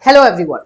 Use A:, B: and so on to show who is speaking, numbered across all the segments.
A: Hello everyone,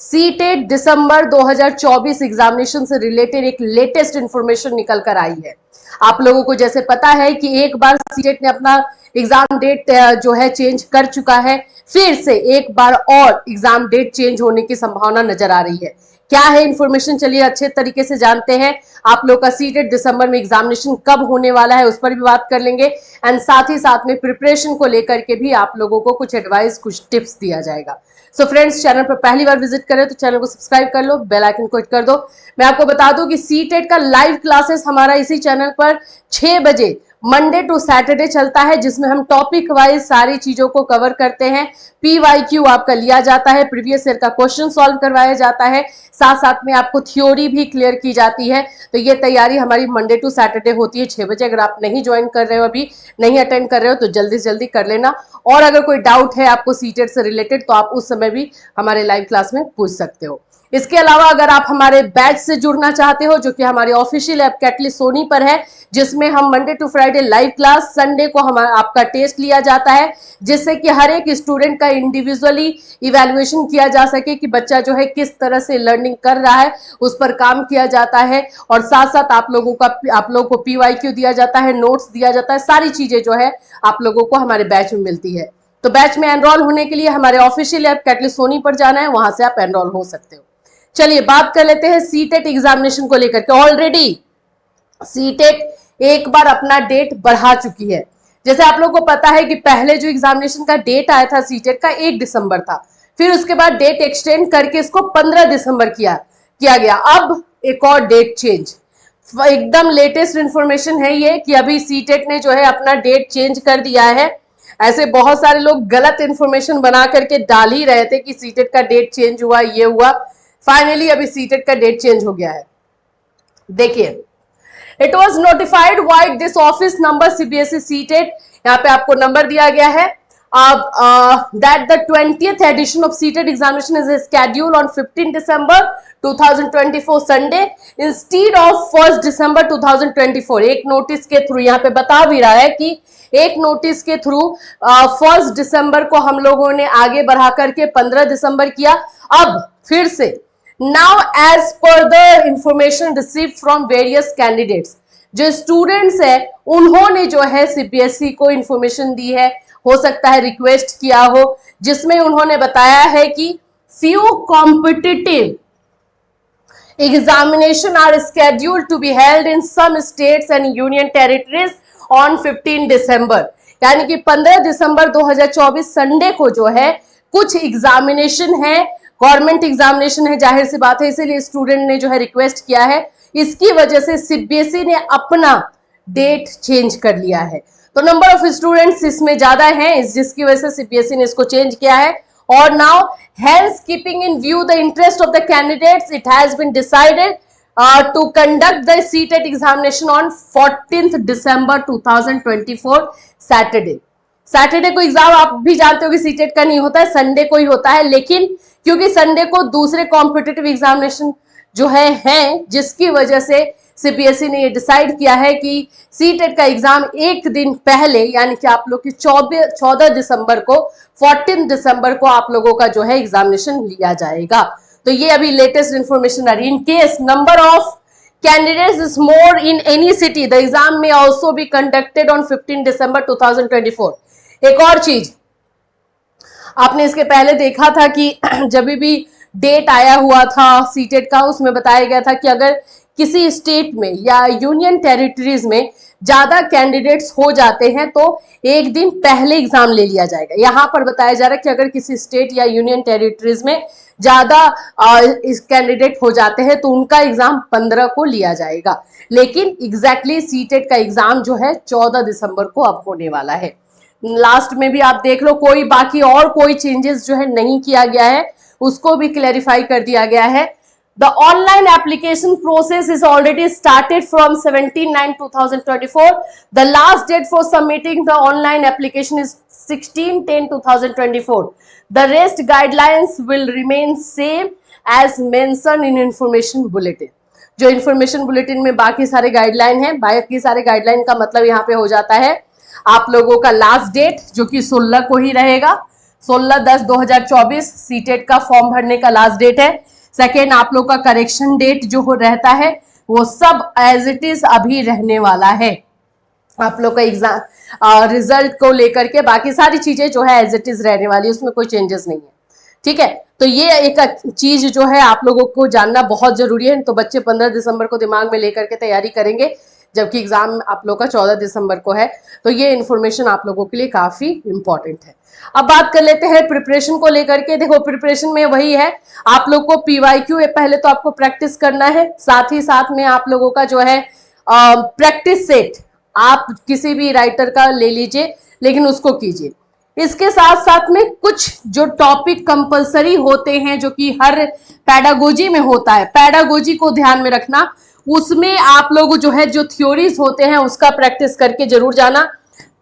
A: CTET दिसंबर 2024 examination से related एक latest information निकल कर आई है। आप लोगों को जैसे पता है कि एक बार सीटेट ने अपना एग्जाम डेट जो है चेंज कर चुका है, फिर से एक बार और एग्जाम डेट चेंज होने की संभावना नजर आ रही है। क्या है इंफॉर्मेशन, चलिए अच्छे तरीके से जानते हैं। आप लोग का सीटेट दिसंबर में एग्जामिनेशन कब होने वाला है उस पर भी बात कर लेंगे, एंड साथ ही साथ में प्रिपरेशन को लेकर के भी आप लोगों को कुछ एडवाइस, कुछ टिप्स दिया जाएगा। सो फ्रेंड्स, चैनल पर पहली बार विजिट करें तो चैनल को सब्सक्राइब कर लो, बेल आइकन को हिट कर दो। मैं आपको बता दूं कि सीटेट का लाइव क्लासेस हमारा इसी चैनल पर 6 बजे मंडे टू सैटरडे चलता है, जिसमें हम टॉपिक वाइज सारी चीजों को कवर करते हैं। PYQ आपका लिया जाता है, प्रीवियस ईयर का क्वेश्चन सॉल्व करवाया जाता है, साथ साथ में आपको थ्योरी भी क्लियर की जाती है। तो ये तैयारी हमारी मंडे टू सैटरडे होती है 6 बजे। अगर आप नहीं ज्वाइन कर रहे हो, अभी नहीं अटेंड कर रहे हो, तो जल्दी से जल्दी कर लेना। और अगर कोई डाउट है आपको सीटेट से रिलेटेड तो आप उस समय भी हमारे लाइव क्लास में पूछ सकते हो। इसके अलावा अगर आप हमारे बैच से जुड़ना चाहते हो, जो कि हमारे ऑफिशियल ऐप कैटलिस्ट सोनी पर है, जिसमें हम Monday to Friday live class, Sunday को हमारा आपका टेस्ट लिया जाता है, जिससे कि हर एक स्टूडेंट का इंडिविजुअली इवैल्यूएशन किया जा सके कि बच्चा जो है किस तरह से लर्निंग कर रहा है, उस पर काम किया जाता है। और साथ साथ आप लोगों को PYQ दिया जाता है, नोट्स दिया जाता है, सारी चीजें जो है आप लोगों को हमारे बैच में मिलती है। तो बैच में एनरोल होने के लिए हमारे ऑफिशियल ऐप कैटलिस्ट सोनी पर जाना है, वहां से आप एनरोल हो सकते हो। चलिए बात कर लेते हैं सीटेट एग्जामिनेशन को लेकर के। ऑलरेडी सीटेट एक बार अपना डेट बढ़ा चुकी है। जैसे आप लोगों को पता है कि पहले जो एग्जामिनेशन का डेट आया था सीटेट का 1 दिसंबर था, फिर उसके बाद डेट एक्सटेंड करके इसको 15 दिसंबर किया गया। अब एक और डेट चेंज, एकदम लेटेस्ट इंफॉर्मेशन है ये कि अभी सीटेट ने जो है अपना डेट चेंज कर दिया है। ऐसे बहुत सारे लोग गलत इंफॉर्मेशन बना करके डाल ही रहे थे कि सीटेट का डेट चेंज हुआ, ये हुआ। फाइनली अभी सीटेट का डेट चेंज हो गया है। देखिए, it was notified vide this office number CBSE CTET, यहाँ पे आपको नंबर दिया गया है। अब that the 20th edition of CTET examination is scheduled on 15 December 2024 Sunday instead of 1 December 2024। एक नोटिस के थ्रू, यहाँ पे बता भी रहा है कि एक नोटिस के थ्रू 1 दिसंबर को हम लोगों ने आगे बढ़ा करके 15 दिसंबर किया। अब फिर से Now, as per the information received from various candidates, जो स्टूडेंट्स है उन्होंने जो है CBSE को इंफॉर्मेशन दी है, हो सकता है रिक्वेस्ट किया हो, जिसमें उन्होंने बताया है कि few competitive examination are scheduled to be held in some states and union territories on 15 December। यानी कि 15 दिसंबर 2024 संडे को जो है कुछ एग्जामिनेशन है, गवर्नमेंट एग्जामिनेशन है, जाहिर सी बात है, इसीलिए स्टूडेंट ने जो है रिक्वेस्ट किया है। इसकी वजह से CBSE ने अपना डेट चेंज कर लिया है। तो नंबर ऑफ स्टूडेंट्स इसमें ज्यादा हैं, जिसकी वजह से CBSE ने इसको चेंज किया है। और now hence keeping in view the interest of the candidates, it has been decided to conduct the CTET examination on 14th December 2024 Saturday को एग्जाम, आप भी जानते हो कि सीटेट का नहीं होता है, संडे को ही होता है। लेकिन क्योंकि संडे को दूसरे कॉम्पिटिटिव एग्जामिनेशन जो है, जिसकी वजह से CBSE ने ये डिसाइड किया है कि सीटेट का एग्जाम एक दिन पहले, यानी कि आप लोग की 14 दिसंबर को, 14 दिसंबर को आप लोगों का जो है एग्जामिनेशन लिया जाएगा। तो ये अभी लेटेस्ट इंफॉर्मेशन आ रही है। In case number of candidates is more in any city, the exam में also be conducted on 15 December 2024। एक और चीज आपने इसके पहले देखा था कि जब भी डेट आया हुआ था सीटेट का, उसमें बताया गया था कि अगर किसी स्टेट में या यूनियन टेरिटरीज में ज्यादा कैंडिडेट्स हो जाते हैं तो एक दिन पहले एग्जाम ले लिया जाएगा। यहां पर बताया जा रहा है कि अगर किसी स्टेट या यूनियन टेरिटरीज में ज्यादा कैंडिडेट हो जाते हैं तो उनका एग्जाम 15 को लिया जाएगा। लेकिन एग्जैक्टली सीटेट का एग्जाम जो है 14 दिसंबर को अब होने वाला है। लास्ट में भी आप देख लो, कोई बाकी और कोई चेंजेस जो है नहीं किया गया है, उसको भी क्लैरिफाई कर दिया गया है। The online application process is already started from 17/9/2024। The last date for submitting the online application is 16/10/2024। The rest guidelines will remain same as mention in information bulletin. जो इंफॉर्मेशन बुलेटिन में बाकी सारे guideline है, बाकी सारे guideline का मतलब यहाँ पे हो जाता है आप लोगों का लास्ट डेट जो कि 16 को ही रहेगा, 16/10/2024 सीटेट का फॉर्म भरने का लास्ट डेट है। सेकेंड, आप लोग का करेक्शन डेट जो रहता है वो सब एज इट इज अभी रहने वाला है। आप लोग का एग्जाम रिजल्ट को लेकर के बाकी सारी चीजें जो है एज इट इज रहने वाली है, उसमें कोई चेंजेस नहीं है। ठीक है, तो ये एक चीज जो है आप लोगों को जानना बहुत जरूरी है। तो बच्चे 15 दिसंबर को दिमाग में लेकर के तैयारी करेंगे, जबकि एग्जाम आप लोग का 14 दिसंबर को है। तो ये इन्फॉर्मेशन आप लोगों के लिए काफी इंपॉर्टेंट है। अब बात कर लेते हैं प्रिपरेशन को लेकर के। देखो, प्रिपरेशन में वही है, आप लोग को पीवाईक्यू पहले तो आपको प्रैक्टिस करना है, साथ ही साथ में आप लोगों का जो है प्रैक्टिस सेट आप किसी भी राइटर का ले लीजिए, लेकिन उसको कीजिए। इसके साथ साथ में कुछ जो टॉपिक कंपलसरी होते हैं जो कि हर पैडागोजी में होता है, पैडागोजी को ध्यान में रखना। उसमें आप लोग जो है जो थ्योरीज होते हैं उसका प्रैक्टिस करके जरूर जाना।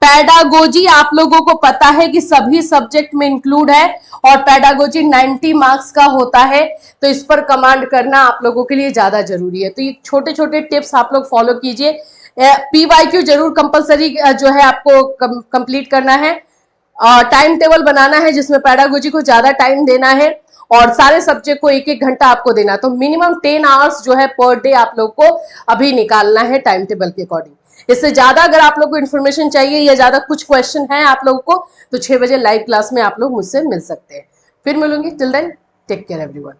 A: पैडागोजी आप लोगों को पता है कि सभी सब्जेक्ट में इंक्लूड है और पैडागोजी 90 मार्क्स का होता है, तो इस पर कमांड करना आप लोगों के लिए ज्यादा जरूरी है। तो ये छोटे छोटे टिप्स आप लोग फॉलो कीजिए। पीवाईक्यू जरूर कंपलसरी जो है आपको कंप्लीट करना है। टाइम टेबल बनाना है जिसमें पैडागोजी को ज्यादा टाइम देना है और सारे सब्जेक्ट को 1-1 घंटा आपको देना। तो मिनिमम 10 आवर्स जो है पर डे आप लोग को अभी निकालना है टाइम टेबल के अकॉर्डिंग। इससे ज्यादा अगर आप लोग को इन्फॉर्मेशन चाहिए या ज्यादा कुछ क्वेश्चन है आप लोगों को, तो 6 बजे लाइव क्लास में आप लोग मुझसे मिल सकते हैं। फिर मिलूंगी, till then take care everyone.